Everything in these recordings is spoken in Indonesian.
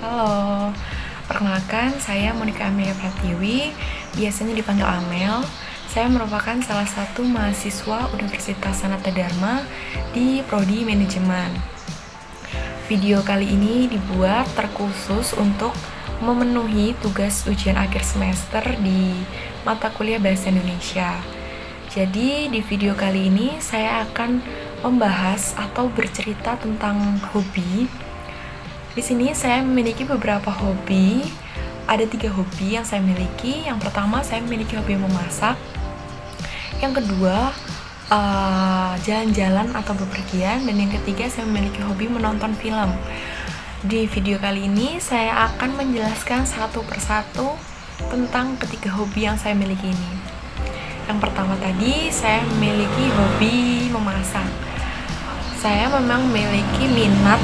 Halo, perkenalkan saya Monica Amelia Pratiwi, biasanya dipanggil Amel. Saya merupakan salah satu mahasiswa Universitas Sanata Dharma di Prodi Manajemen. Video kali ini dibuat terkhusus untuk memenuhi tugas ujian akhir semester di mata kuliah Bahasa Indonesia. Jadi di video kali ini saya akan membahas atau bercerita tentang hobi. Di sini saya memiliki beberapa hobi. Ada 3 hobi yang saya miliki. Yang pertama, saya memiliki hobi memasak. Yang kedua, jalan-jalan atau bepergian. Dan yang ketiga, saya memiliki hobi menonton film. Di video kali ini, saya akan menjelaskan satu persatu tentang ketiga hobi yang saya miliki ini. Yang pertama tadi, saya memiliki hobi memasak. Saya memang memiliki minat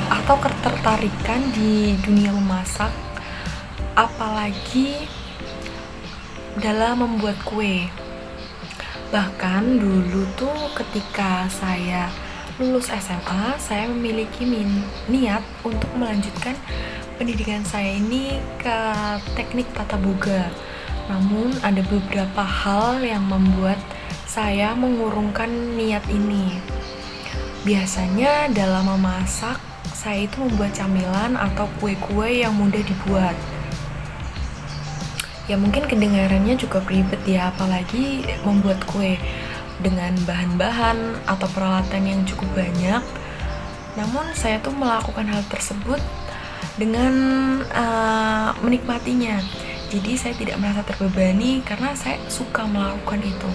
atau ketertarikan di dunia memasak, apalagi dalam membuat kue. Bahkan dulu tuh ketika saya lulus SMA, saya memiliki niat untuk melanjutkan pendidikan saya ini ke teknik tata boga. Namun ada beberapa hal yang membuat saya mengurungkan niat ini. Biasanya dalam memasak, saya itu membuat camilan atau kue-kue yang mudah dibuat. Ya mungkin kedengarannya cukup ribet ya, apalagi membuat kue dengan bahan-bahan atau peralatan yang cukup banyak. Namun saya tuh melakukan hal tersebut dengan menikmatinya. Jadi saya tidak merasa terbebani karena saya suka melakukan itu.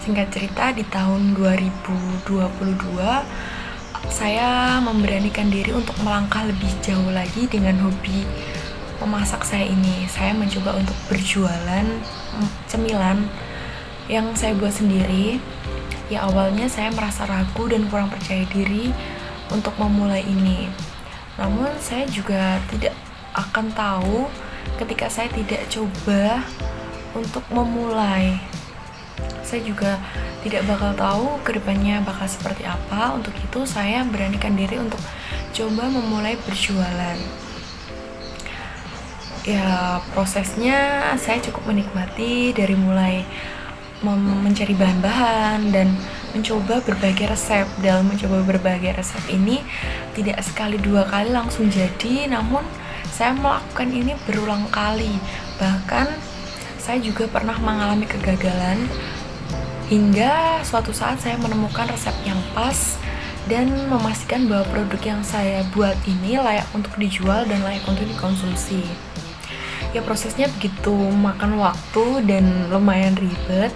Singkat cerita, di tahun 2022 saya memberanikan diri untuk melangkah lebih jauh lagi dengan hobi memasak saya ini. Saya mencoba untuk berjualan cemilan yang saya buat sendiri. Ya awalnya saya merasa ragu dan kurang percaya diri untuk memulai ini. Namun saya juga tidak akan tahu ketika saya tidak coba untuk memulai. Saya juga tidak bakal tahu kedepannya bakal seperti apa. Untuk itu saya beranikan diri untuk coba memulai berjualan. Ya prosesnya saya cukup menikmati, dari mulai mencari bahan-bahan dan mencoba berbagai resep. Dalam mencoba berbagai resep ini tidak sekali 2 kali langsung jadi, namun saya melakukan ini berulang kali. Bahkan saya juga pernah mengalami kegagalan, hingga suatu saat saya menemukan resep yang pas dan memastikan bahwa produk yang saya buat ini layak untuk dijual dan layak untuk dikonsumsi. Ya prosesnya begitu makan waktu dan lumayan ribet,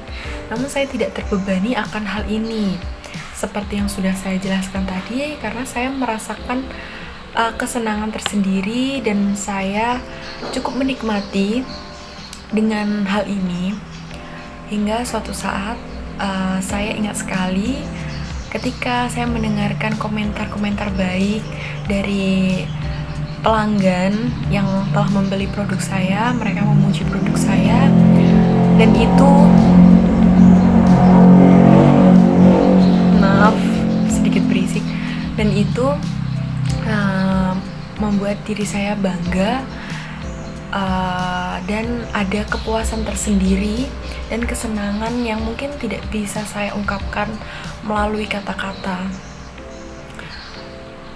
namun saya tidak terbebani akan hal ini. Seperti yang sudah saya jelaskan tadi, karena saya merasakan kesenangan tersendiri dan saya cukup menikmati dengan hal ini. Hingga suatu saat saya ingat sekali ketika saya mendengarkan komentar-komentar baik dari pelanggan yang telah membeli produk saya. Mereka memuji produk saya dan itu, maaf sedikit berisik, dan itu membuat diri saya bangga dan ada kepuasan tersendiri dan kesenangan yang mungkin tidak bisa saya ungkapkan melalui kata-kata.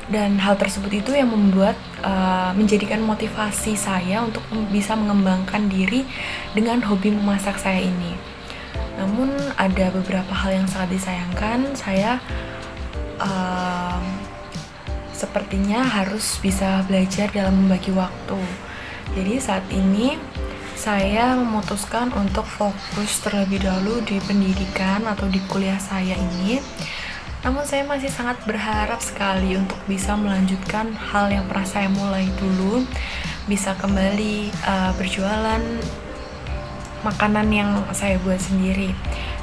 Dan hal tersebut itu yang membuat menjadikan motivasi saya untuk bisa mengembangkan diri dengan hobi memasak saya ini. Namun ada beberapa hal yang sangat disayangkan. Saya sepertinya harus bisa belajar dalam membagi waktu. Jadi saat ini saya memutuskan untuk fokus terlebih dahulu di pendidikan atau di kuliah saya ini. Namun saya masih sangat berharap sekali untuk bisa melanjutkan hal yang pernah saya mulai dulu, bisa kembali berjualan makanan yang saya buat sendiri.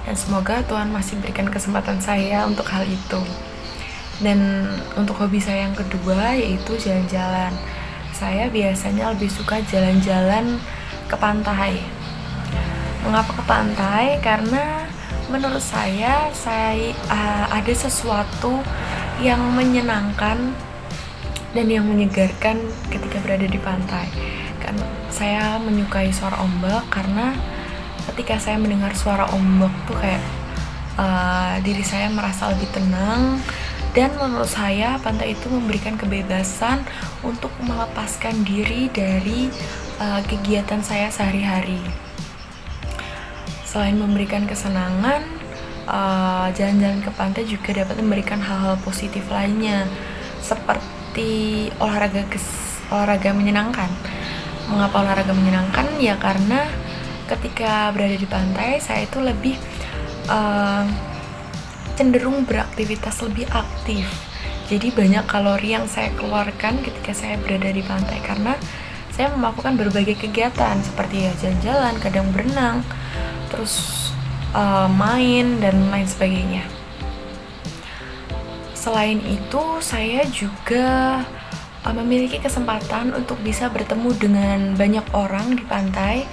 Dan semoga Tuhan masih berikan kesempatan saya untuk hal itu. Dan untuk hobi saya yang kedua yaitu jalan-jalan. Saya biasanya lebih suka jalan-jalan ke pantai. Mengapa ke pantai? Karena menurut saya ada sesuatu yang menyenangkan dan yang menyegarkan ketika berada di pantai. Karena saya menyukai suara ombak, karena ketika saya mendengar suara ombak tuh kayak diri saya merasa lebih tenang. Dan menurut saya pantai itu memberikan kebebasan untuk melepaskan diri dari kegiatan saya sehari-hari. Selain memberikan kesenangan, jalan-jalan ke pantai juga dapat memberikan hal-hal positif lainnya, seperti olahraga menyenangkan. Mengapa olahraga menyenangkan? Ya karena ketika berada di pantai, saya itu lebih cenderung beraktivitas lebih aktif. Jadi banyak kalori yang saya keluarkan ketika saya berada di pantai, karena saya melakukan berbagai kegiatan seperti ya jalan-jalan, kadang berenang, terus main dan lain sebagainya. Selain itu, saya juga memiliki kesempatan untuk bisa bertemu dengan banyak orang di pantai,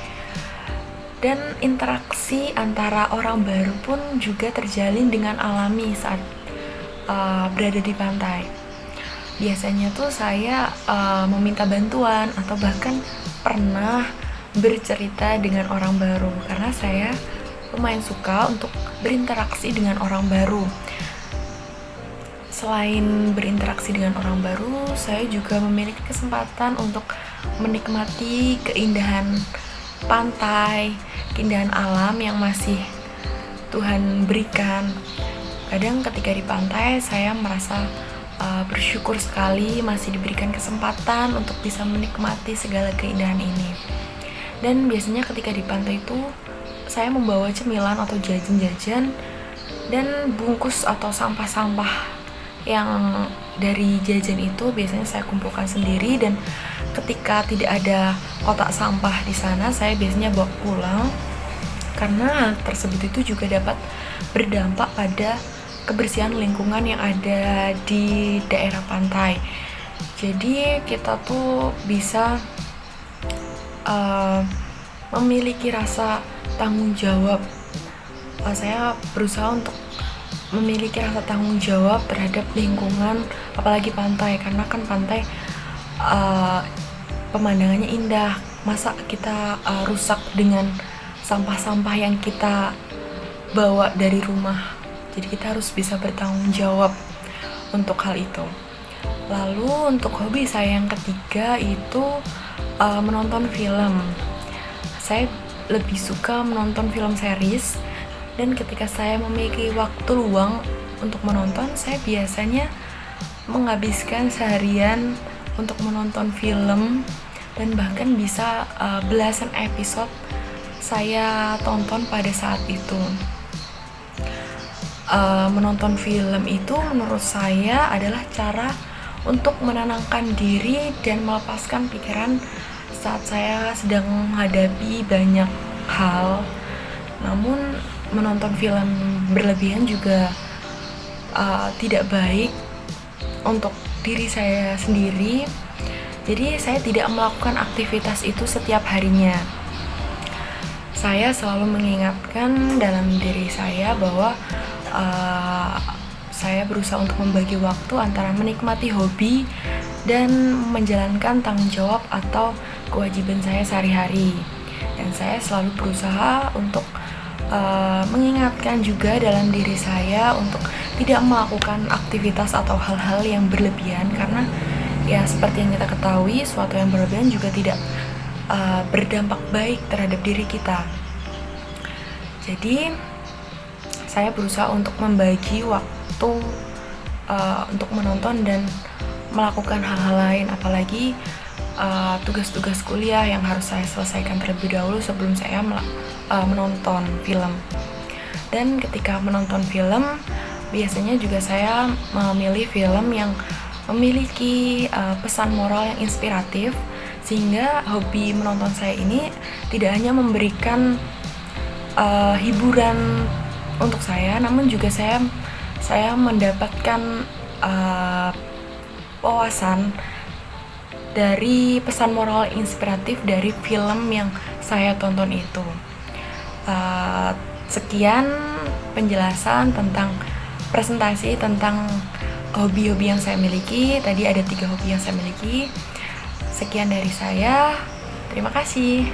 dan interaksi antara orang baru pun juga terjalin dengan alami saat berada di pantai. Biasanya tuh saya meminta bantuan atau bahkan pernah bercerita dengan orang baru, karena saya lumayan suka untuk berinteraksi dengan orang baru. Selain berinteraksi dengan orang baru, saya juga memiliki kesempatan untuk menikmati keindahan pantai, keindahan alam yang masih Tuhan berikan. Kadang ketika di pantai saya merasa bersyukur sekali masih diberikan kesempatan untuk bisa menikmati segala keindahan ini. Dan biasanya ketika di pantai itu saya membawa cemilan atau jajan-jajan dan bungkus atau sampah-sampah yang dari jajan itu biasanya saya kumpulkan sendiri, dan ketika tidak ada kotak sampah di sana, saya biasanya bawa pulang, karena hal tersebut itu juga dapat berdampak pada kebersihan lingkungan yang ada di daerah pantai. Jadi kita tuh bisa memiliki rasa tanggung jawab. Saya berusaha untuk memiliki rasa tanggung jawab terhadap lingkungan, apalagi pantai, karena kan pantai pemandangannya indah. Masa kita rusak dengan sampah-sampah yang kita bawa dari rumah? Jadi kita harus bisa bertanggung jawab untuk hal itu. Lalu untuk hobi saya yang ketiga itu menonton film. Saya lebih suka menonton film series, dan ketika saya memiliki waktu luang untuk menonton, saya biasanya menghabiskan seharian untuk menonton film, dan bahkan bisa belasan episode saya tonton pada saat itu. Menonton film itu menurut saya adalah cara untuk menenangkan diri dan melepaskan pikiran saat saya sedang menghadapi banyak hal. Namun menonton film berlebihan juga tidak baik untuk diri saya sendiri. Jadi saya tidak melakukan aktivitas itu setiap harinya. Saya selalu mengingatkan dalam diri saya bahwa saya berusaha untuk membagi waktu antara menikmati hobi dan menjalankan tanggung jawab atau kewajiban saya sehari-hari. Dan saya selalu berusaha untuk mengingatkan juga dalam diri saya untuk tidak melakukan aktivitas atau hal-hal yang berlebihan, karena ya seperti yang kita ketahui, suatu yang berlebihan juga tidak berdampak baik terhadap diri kita. Jadi saya berusaha untuk membagi waktu untuk menonton dan melakukan hal-hal lain, apalagi tugas-tugas kuliah yang harus saya selesaikan terlebih dahulu sebelum saya menonton film. Dan ketika menonton film, biasanya juga saya memilih film yang memiliki pesan moral yang inspiratif, sehingga hobi menonton saya ini tidak hanya memberikan hiburan untuk saya, namun juga saya mendapatkan wawasan dari pesan moral inspiratif dari film yang saya tonton itu. Sekian penjelasan tentang presentasi tentang hobi-hobi yang saya miliki. Tadi ada 3 hobi yang saya miliki. Sekian dari saya. Terima kasih.